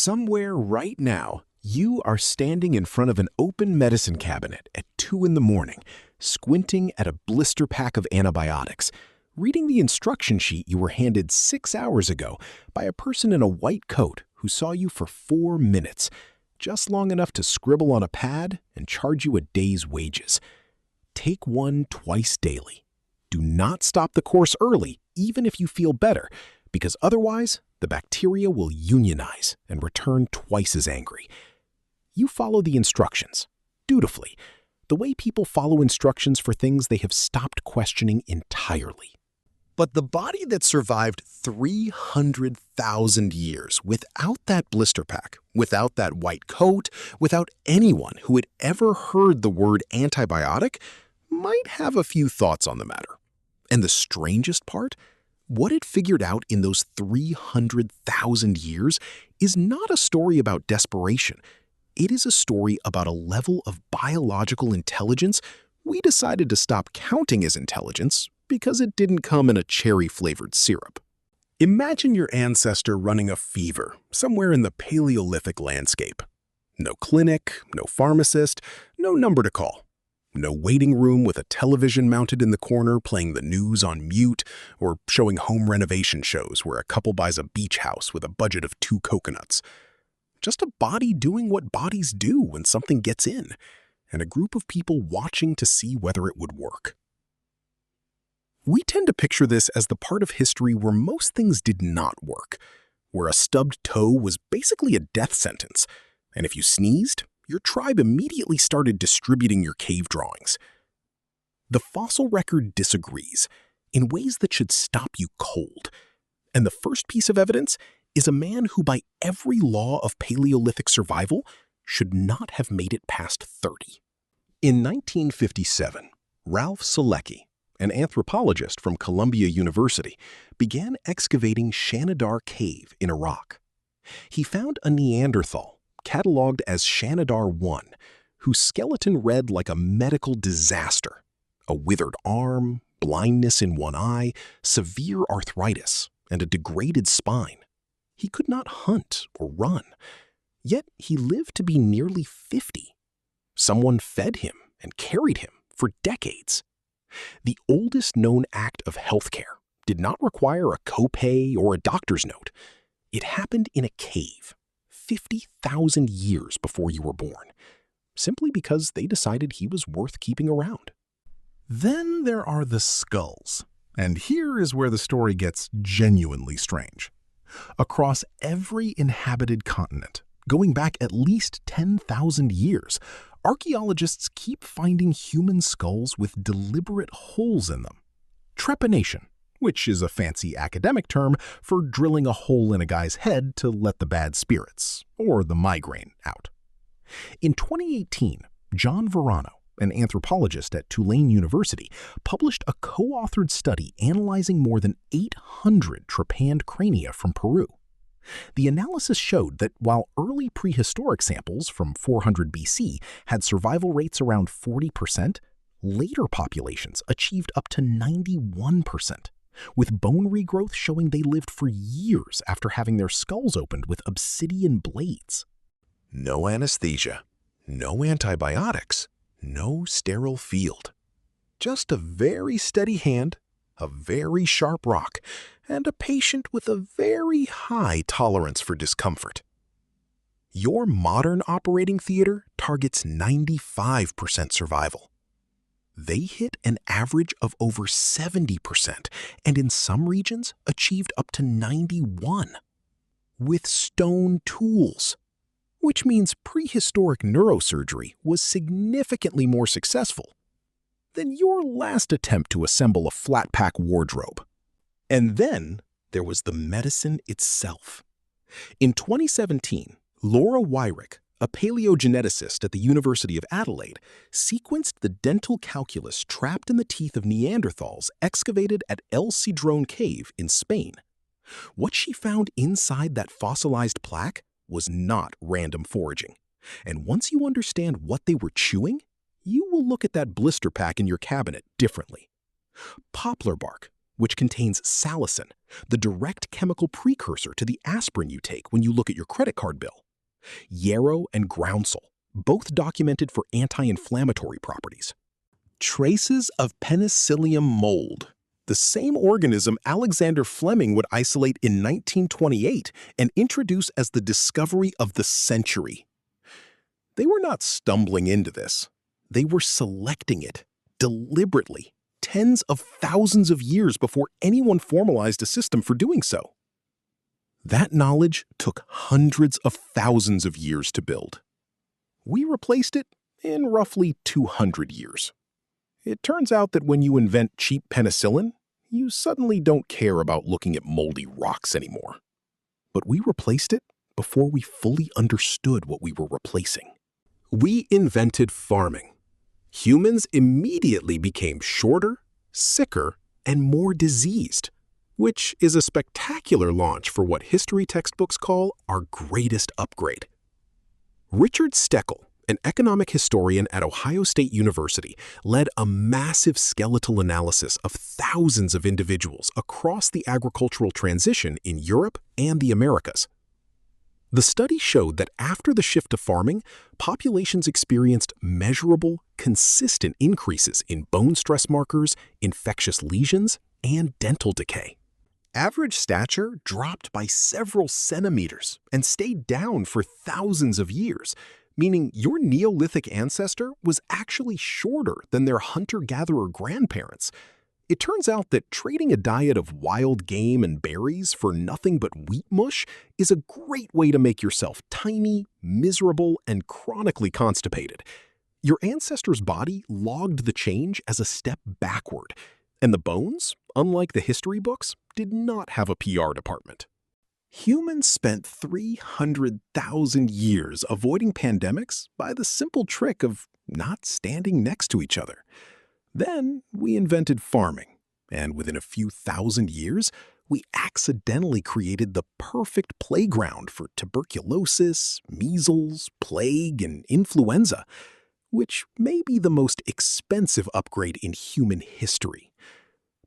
Somewhere right now, you are standing in front of an open medicine cabinet at 2 in the morning, squinting at a blister pack of antibiotics, reading the instruction sheet you were handed 6 hours ago by a person in a white coat who saw you for 4 minutes, just long enough to scribble on a pad and charge you a day's wages. Take one twice daily. Do not stop the course early, even if you feel better, because otherwise, the bacteria will unionize and return twice as angry. You follow the instructions, dutifully, the way people follow instructions for things they have stopped questioning entirely. But the body that survived 300,000 years without that blister pack, without that white coat, without anyone who had ever heard the word antibiotic, might have a few thoughts on the matter. And the strangest part? What it figured out in those 300,000 years is not a story about desperation. It is a story about a level of biological intelligence we decided to stop counting as intelligence because it didn't come in a cherry-flavored syrup. Imagine your ancestor running a fever somewhere in the Paleolithic landscape. No clinic, no pharmacist, no number to call. No waiting room with a television mounted in the corner playing the news on mute or showing home renovation shows where a couple buys a beach house with a budget of 2 coconuts. Just a body doing what bodies do when something gets in, and a group of people watching to see whether it would work. We tend to picture this as the part of history where most things did not work, where a stubbed toe was basically a death sentence, and if you sneezed, your tribe immediately started distributing your cave drawings. The fossil record disagrees in ways that should stop you cold. And the first piece of evidence is a man who, by every law of Paleolithic survival, should not have made it past 30. In 1957, Ralph Selecki, an anthropologist from Columbia University, began excavating Shanidar Cave in Iraq. He found a Neanderthal, catalogued as Shanidar 1, whose skeleton read like a medical disaster. A withered arm, blindness in one eye, severe arthritis, and a degraded spine. He could not hunt or run, yet he lived to be nearly 50. Someone fed him and carried him for decades. The oldest known act of healthcare did not require a copay or a doctor's note. It happened in a cave, 50,000 years before you were born, simply because they decided he was worth keeping around. Then there are the skulls, and here is where the story gets genuinely strange. Across every inhabited continent, going back at least 10,000 years, archaeologists keep finding human skulls with deliberate holes in them. Trepanation, which is a fancy academic term for drilling a hole in a guy's head to let the bad spirits, or the migraine, out. In 2018, John Verano, an anthropologist at Tulane University, published a co-authored study analyzing more than 800 trepanned crania from Peru. The analysis showed that while early prehistoric samples from 400 BC had survival rates around 40%, later populations achieved up to 91%. With bone regrowth showing they lived for years after having their skulls opened with obsidian blades. No anesthesia, no antibiotics, no sterile field. Just a very steady hand, a very sharp rock, and a patient with a very high tolerance for discomfort. Your modern operating theater targets 95% survival. They hit an average of over 70%, and in some regions achieved up to 91%. With stone tools, which means prehistoric neurosurgery was significantly more successful than your last attempt to assemble a flat-pack wardrobe. And then there was the medicine itself. In 2017, Laura Weyrich, a paleogeneticist at the University of Adelaide, sequenced the dental calculus trapped in the teeth of Neanderthals excavated at El Cedrón Cave in Spain. What she found inside that fossilized plaque was not random foraging. And once you understand what they were chewing, you will look at that blister pack in your cabinet differently. Poplar bark, which contains salicin, the direct chemical precursor to the aspirin you take when you look at your credit card bill. Yarrow and groundsel, both documented for anti-inflammatory properties. Traces of Penicillium mold, the same organism Alexander Fleming would isolate in 1928 and introduce as the discovery of the century. They were not stumbling into this. They were selecting it, deliberately, tens of thousands of years before anyone formalized a system for doing so. That knowledge took hundreds of thousands of years to build. We replaced it in roughly 200 years. It turns out that when you invent cheap penicillin, you suddenly don't care about looking at moldy rocks anymore. But we replaced it before we fully understood what we were replacing. We invented farming. Humans immediately became shorter, sicker, and more diseased, which is a spectacular launch for what history textbooks call our greatest upgrade. Richard Steckel, an economic historian at Ohio State University, led a massive skeletal analysis of thousands of individuals across the agricultural transition in Europe and the Americas. The study showed that after the shift to farming, populations experienced measurable, consistent increases in bone stress markers, infectious lesions, and dental decay. Average stature dropped by several centimeters and stayed down for thousands of years, meaning your Neolithic ancestor was actually shorter than their hunter-gatherer grandparents. It turns out that trading a diet of wild game and berries for nothing but wheat mush is a great way to make yourself tiny, miserable, and chronically constipated. Your ancestor's body logged the change as a step backward, and the bones, unlike the history books, did not have a PR department. Humans spent 300,000 years avoiding pandemics by the simple trick of not standing next to each other. Then we invented farming, and within a few thousand years, we accidentally created the perfect playground for tuberculosis, measles, plague, and influenza, which may be the most expensive upgrade in human history.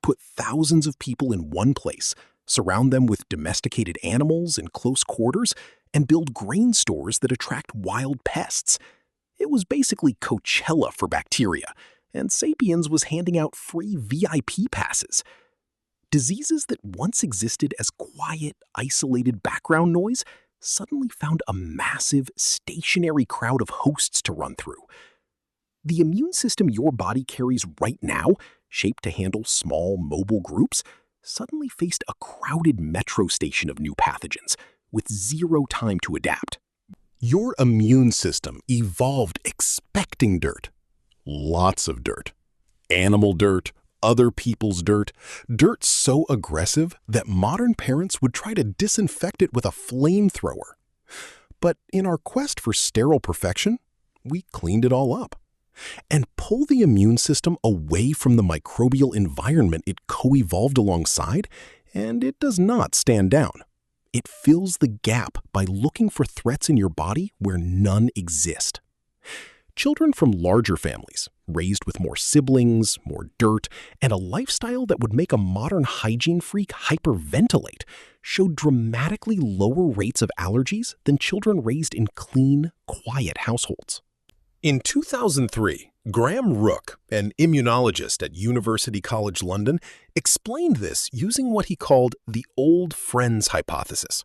Put thousands of people in one place, surround them with domesticated animals in close quarters, and build grain stores that attract wild pests. It was basically Coachella for bacteria, and Sapiens was handing out free VIP passes. Diseases that once existed as quiet, isolated background noise suddenly found a massive, stationary crowd of hosts to run through. The immune system your body carries right now, shaped to handle small, mobile groups, suddenly faced a crowded metro station of new pathogens, with zero time to adapt. Your immune system evolved expecting dirt. Lots of dirt. Animal dirt, other people's dirt, dirt so aggressive that modern parents would try to disinfect it with a flamethrower. But in our quest for sterile perfection, we cleaned it all up. And pull the immune system away from the microbial environment it co-evolved alongside, and it does not stand down. It fills the gap by looking for threats in your body where none exist. Children from larger families, raised with more siblings, more dirt, and a lifestyle that would make a modern hygiene freak hyperventilate, showed dramatically lower rates of allergies than children raised in clean, quiet households. In 2003, Graham Rook, an immunologist at University College London, explained this using what he called the old friends hypothesis.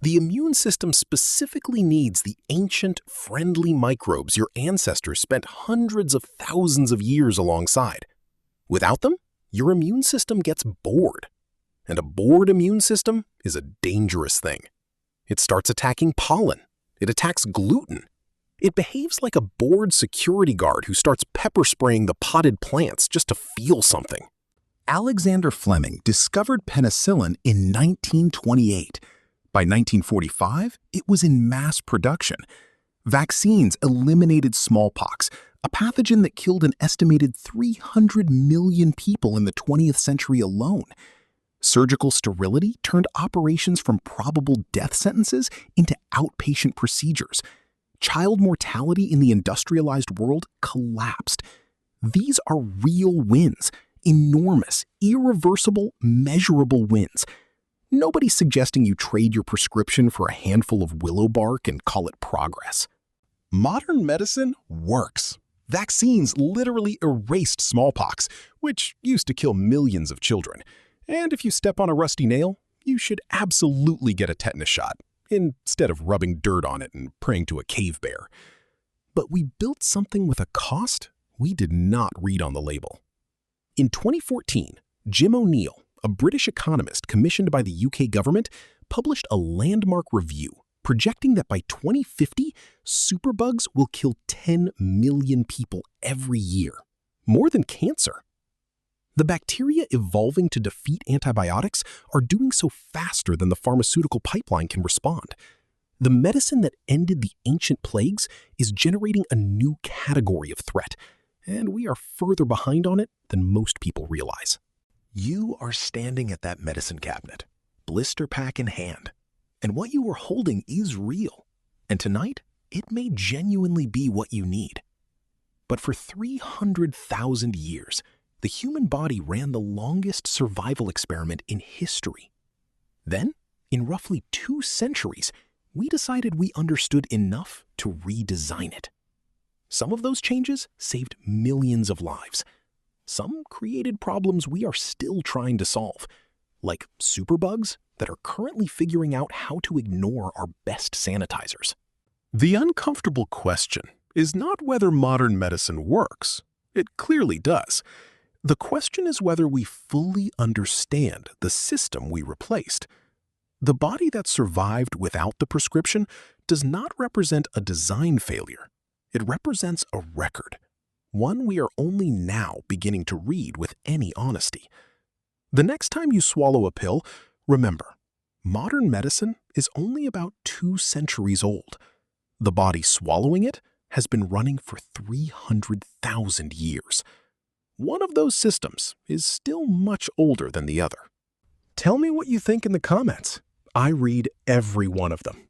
The immune system specifically needs the ancient, friendly microbes your ancestors spent hundreds of thousands of years alongside. Without them, your immune system gets bored. And a bored immune system is a dangerous thing. It starts attacking pollen. It attacks gluten. It behaves like a bored security guard who starts pepper spraying the potted plants just to feel something. Alexander Fleming discovered penicillin in 1928. By 1945, it was in mass production. Vaccines eliminated smallpox, a pathogen that killed an estimated 300 million people in the 20th century alone. Surgical sterility turned operations from probable death sentences into outpatient procedures. Child mortality in the industrialized world collapsed. These are real wins, Enormous, irreversible, measurable wins. Nobody's suggesting you trade your prescription for a handful of willow bark and call it progress. Modern medicine works. Vaccines literally erased smallpox, which used to kill millions of children. And if you step on a rusty nail, you should absolutely get a tetanus shot, instead of rubbing dirt on it and praying to a cave bear. But we built something with a cost we did not read on the label. In 2014, Jim O'Neill, a British economist commissioned by the UK government, published a landmark review projecting that by 2050, superbugs will kill 10 million people every year, more than cancer. The bacteria evolving to defeat antibiotics are doing so faster than the pharmaceutical pipeline can respond. The medicine that ended the ancient plagues is generating a new category of threat, and we are further behind on it than most people realize. You are standing at that medicine cabinet, blister pack in hand, and what you are holding is real. And tonight, it may genuinely be what you need. But for 300,000 years, the human body ran the longest survival experiment in history. Then, in roughly 2 centuries, we decided we understood enough to redesign it. Some of those changes saved millions of lives. Some created problems we are still trying to solve, like superbugs that are currently figuring out how to ignore our best sanitizers. The uncomfortable question is not whether modern medicine works. It clearly does. The question is whether we fully understand the system we replaced. The body that survived without the prescription does not represent a design failure. It represents a record, one we are only now beginning to read with any honesty. The next time you swallow a pill, remember, modern medicine is only about 2 centuries old. The body swallowing it has been running for 300,000 years. One of those systems is still much older than the other. Tell me what you think in the comments. I read every one of them.